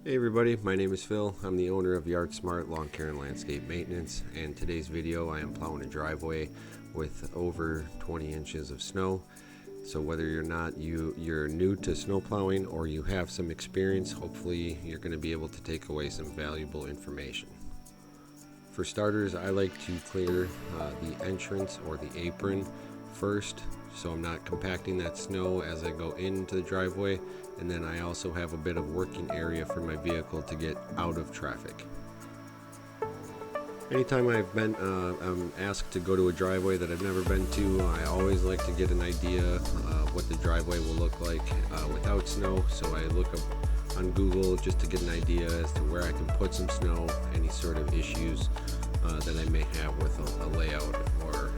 Hey everybody, my name is Phil. I'm the owner of Yard Smart Lawn Care and Landscape Maintenance, and today's video I am plowing a driveway with over 20 inches of snow. So whether you're new to snow plowing or you have some experience, hopefully you're going to be able to take away some valuable information. For starters, I like to clear the entrance or the apron first, so I'm not compacting that snow as I go into the driveway, and then I also have a bit of working area for my vehicle to get out of traffic. Anytime I'm asked to go to a driveway that I've never been to, I always like to get an idea what the driveway will look like without snow, so I look up on Google just to get an idea as to where I can put some snow, any sort of issues that I may have with a layout or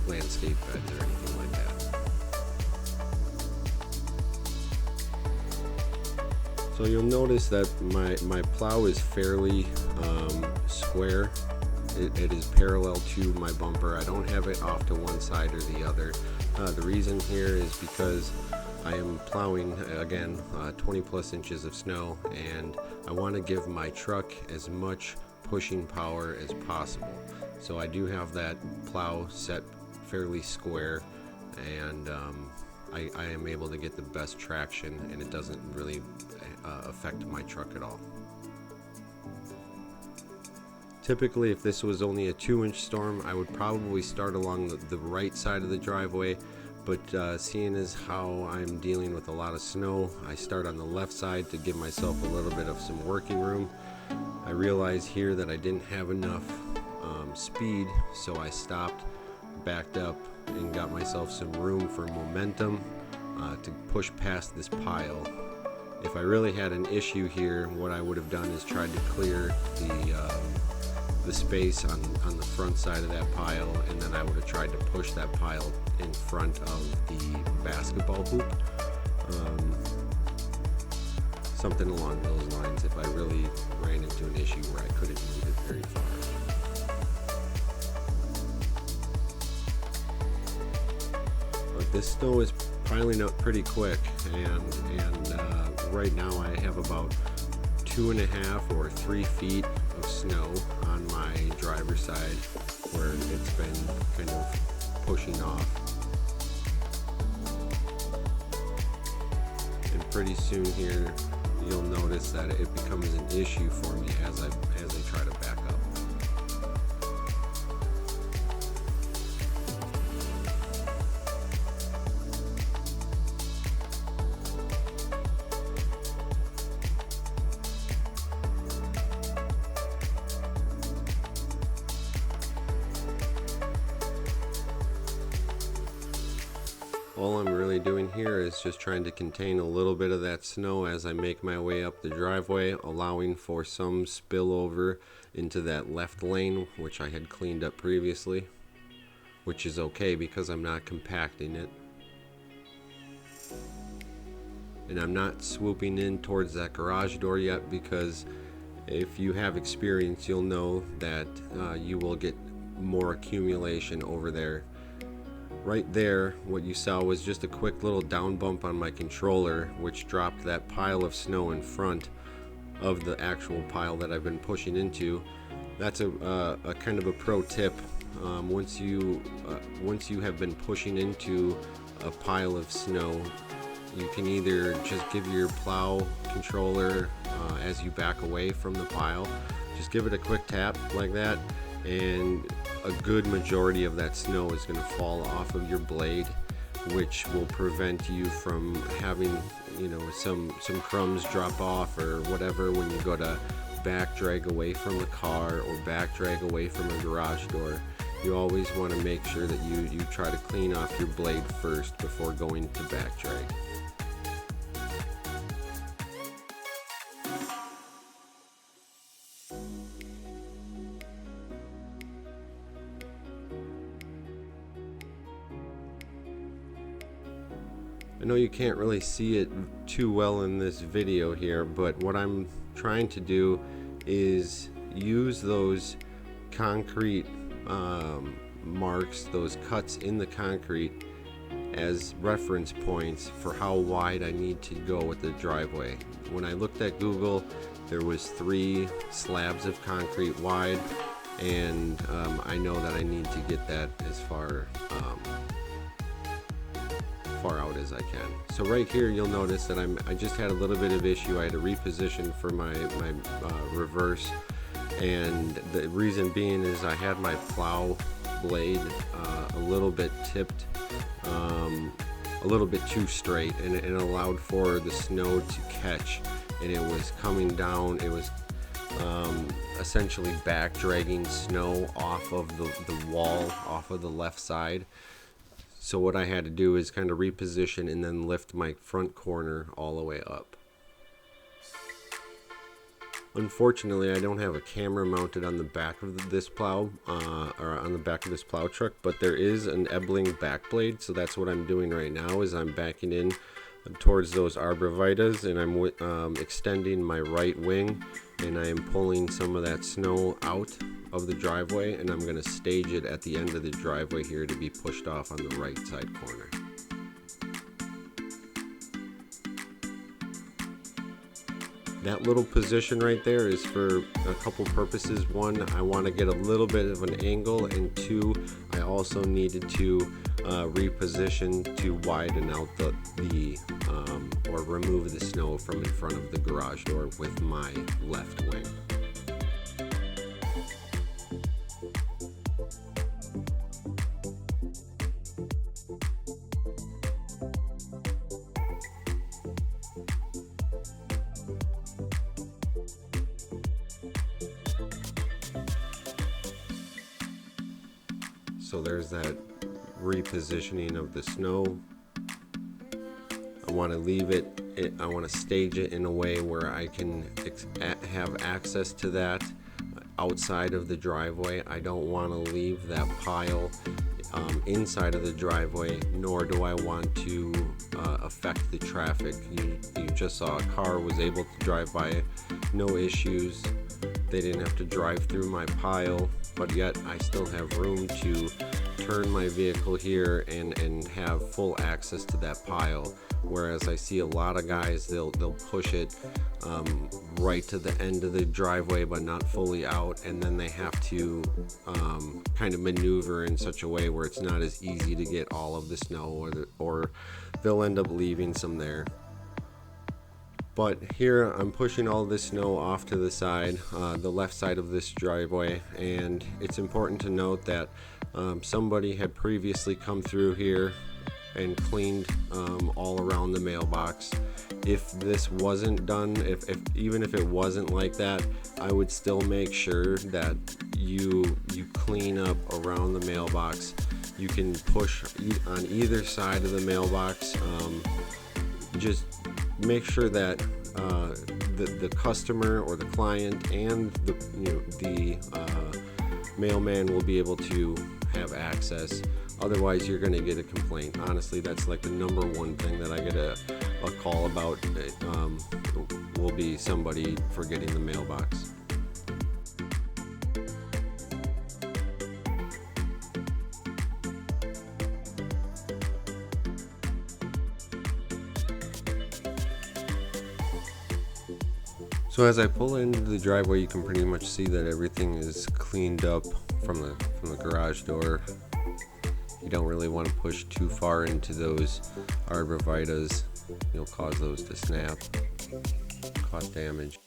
landscape beds or anything like that. So you'll notice that my plow is fairly square. It is parallel to my bumper. I don't have it off to one side or the other. The reason here is because I am plowing, again, 20 plus inches of snow, and I want to give my truck as much pushing power as possible. So I do have that plow set fairly square, and I am able to get the best traction, and it doesn't really affect my truck at all. Typically, if this was only a 2-inch storm, I would probably start along the right side of the driveway, but seeing as how I'm dealing with a lot of snow, I start on the left side to give myself a little bit of some working room. I realized here that I didn't have enough speed, so I stopped, backed up, and got myself some room for momentum to push past this pile. If I really had an issue here, what I would have done is tried to clear the space on the front side of that pile, and then I would have tried to push that pile in front of the basketball hoop. Something along those lines if I really ran into an issue where I couldn't move it very far. But this snow is piling up pretty quick, and right now I have about 2.5 or 3 feet of snow on my driver's side where it's been kind of pushing off. And pretty soon here you'll notice that it becomes an issue for me as I try to back up. All I'm really doing here is just trying to contain a little bit of that snow as I make my way up the driveway, allowing for some spillover into that left lane, which I had cleaned up previously, which is okay because I'm not compacting it. And I'm not swooping in towards that garage door yet, because if you have experience, you'll know that you will get more accumulation over there. Right there, what you saw was just a quick little down bump on my controller, which dropped that pile of snow in front of the actual pile that I've been pushing into. That's a kind of a pro tip. Once you have been pushing into a pile of snow, you can either just give your plow controller as you back away from the pile, just give it a quick tap like that, and a good majority of that snow is going to fall off of your blade, which will prevent you from having, some crumbs drop off or whatever when you go to back drag away from the car or back drag away from a garage door. You always want to make sure that you try to clean off your blade first before going to back drag. I know you can't really see it too well in this video here, but what I'm trying to do is use those concrete marks, those cuts in the concrete, as reference points for how wide I need to go with the driveway. When I looked at Google, there was 3 slabs of concrete wide, and I know that I need to get that as far out as I can. So right here you'll notice that I just had a little bit of issue. I had to reposition for my reverse, and the reason being is I had my plow blade a little bit tipped, a little bit too straight, and it allowed for the snow to catch, and it was coming down. It was essentially back dragging snow off of the wall, off of the left side. So what I had to do is kind of reposition and then lift my front corner all the way up. Unfortunately, I don't have a camera mounted on the back of this plow, or on the back of this plow truck, but there is an Ebling back blade, so that's what I'm doing right now. Is I'm backing in towards those arborvitaes, and I'm extending my right wing, and I am pulling some of that snow out of the driveway, and I'm going to stage it at the end of the driveway here to be pushed off on the right side corner. That little position right there is for a couple purposes. One, I want to get a little bit of an angle, and 2, I also needed to reposition to widen out or remove the snow from in front of the garage door with my left wing. So there's that repositioning of the snow. I want to leave it, I want to stage it in a way where I can have access to that outside of the driveway. I don't want to leave that pile inside of the driveway, nor do I want to affect the traffic. You just saw a car was able to drive by, no issues. They didn't have to drive through my pile, but yet I still have room to turn my vehicle here and have full access to that pile. Whereas I see a lot of guys, they'll push it right to the end of the driveway but not fully out, and then they have to kind of maneuver in such a way where it's not as easy to get all of the snow, or they'll end up leaving some there. But here I'm pushing all this snow off to the side, the left side of this driveway, and it's important to note that somebody had previously come through here and cleaned all around the mailbox. If this wasn't done, even if it wasn't like that, I would still make sure that you clean up around the mailbox. You can push on either side of the mailbox. Just make sure that the customer or the client and the mailman will be able to have access. Otherwise, you're going to get a complaint. Honestly, that's like the number one thing that I get a call about. Will be somebody forgetting the mailbox. So as I pull into the driveway, you can pretty much see that everything is cleaned up from the garage door. You don't really want to push too far into those arborvitaes. You'll cause those to snap, cause damage.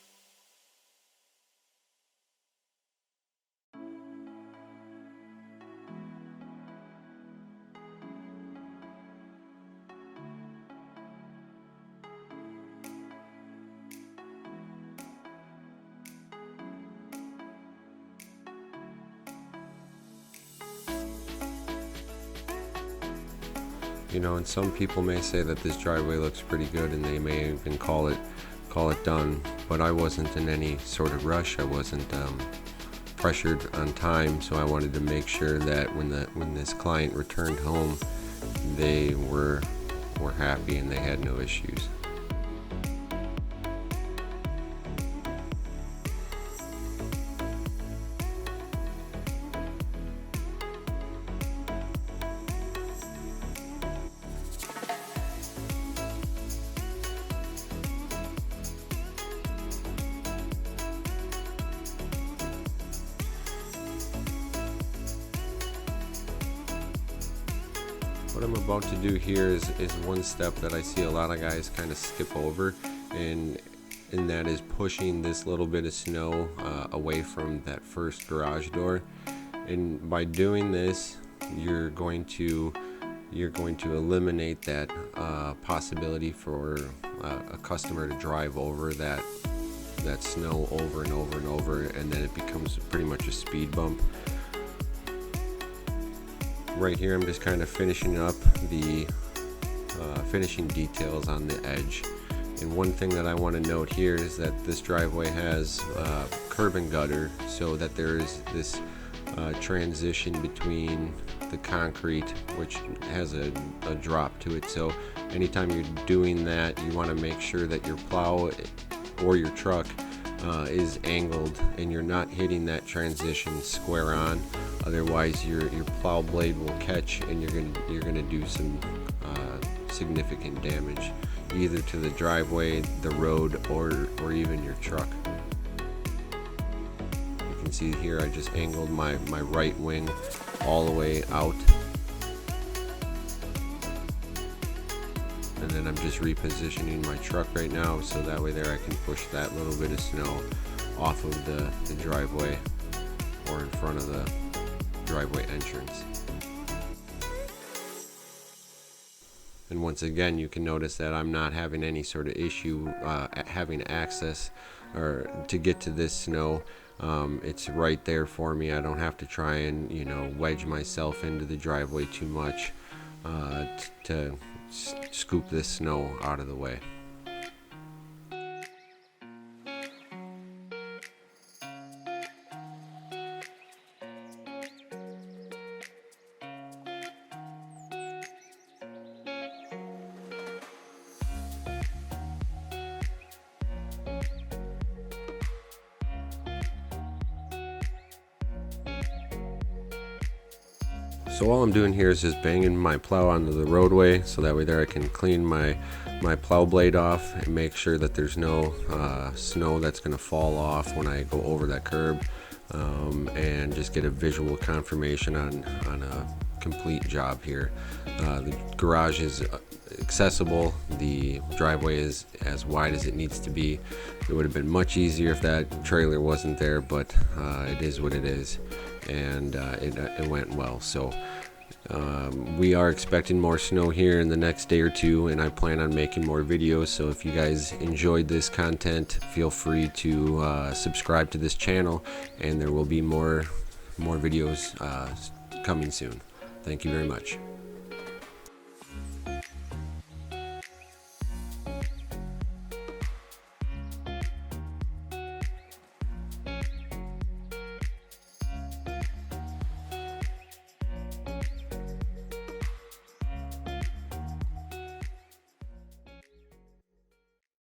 And some people may say that this driveway looks pretty good, and they may even call it done. But I wasn't in any sort of rush. I wasn't pressured on time, so I wanted to make sure that when this client returned home, they were happy and they had no issues. What I'm about to do here is one step that I see a lot of guys kind of skip over, and that is pushing this little bit of snow away from that first garage door. And by doing this, you're going to eliminate that possibility for a customer to drive over that snow over and over and over, and then it becomes pretty much a speed bump. Right here, I'm just kind of finishing up the finishing details on the edge. And one thing that I want to note here is that this driveway has curb and gutter, so that there is this transition between the concrete, which has a drop to it. So anytime you're doing that, you want to make sure that your plow or your truck is angled and you're not hitting that transition square on. Otherwise your plow blade will catch and you're gonna do some significant damage, either to the driveway, the road, or even your truck. You can see here I just angled my right wing all the way out, and then I'm just repositioning my truck right now so that way there I can push that little bit of snow off of the driveway or in front of the driveway entrance. And once again, you can notice that I'm not having any sort of issue having access or to get to this snow. It's right there for me. I don't have to try and wedge myself into the driveway too much to scoop this snow out of the way. So all I'm doing here is just banging my plow onto the roadway, so that way there I can clean my plow blade off and make sure that there's no snow that's going to fall off when I go over that curb, and just get a visual confirmation on a complete job here. The garage is accessible, the driveway is as wide as it needs to be. It would have been much easier if that trailer wasn't there, but it is what it is, and it went well. So we are expecting more snow here in the next day or two, and I plan on making more videos. So if you guys enjoyed this content, feel free to subscribe to this channel, and there will be more videos coming soon. Thank you very much.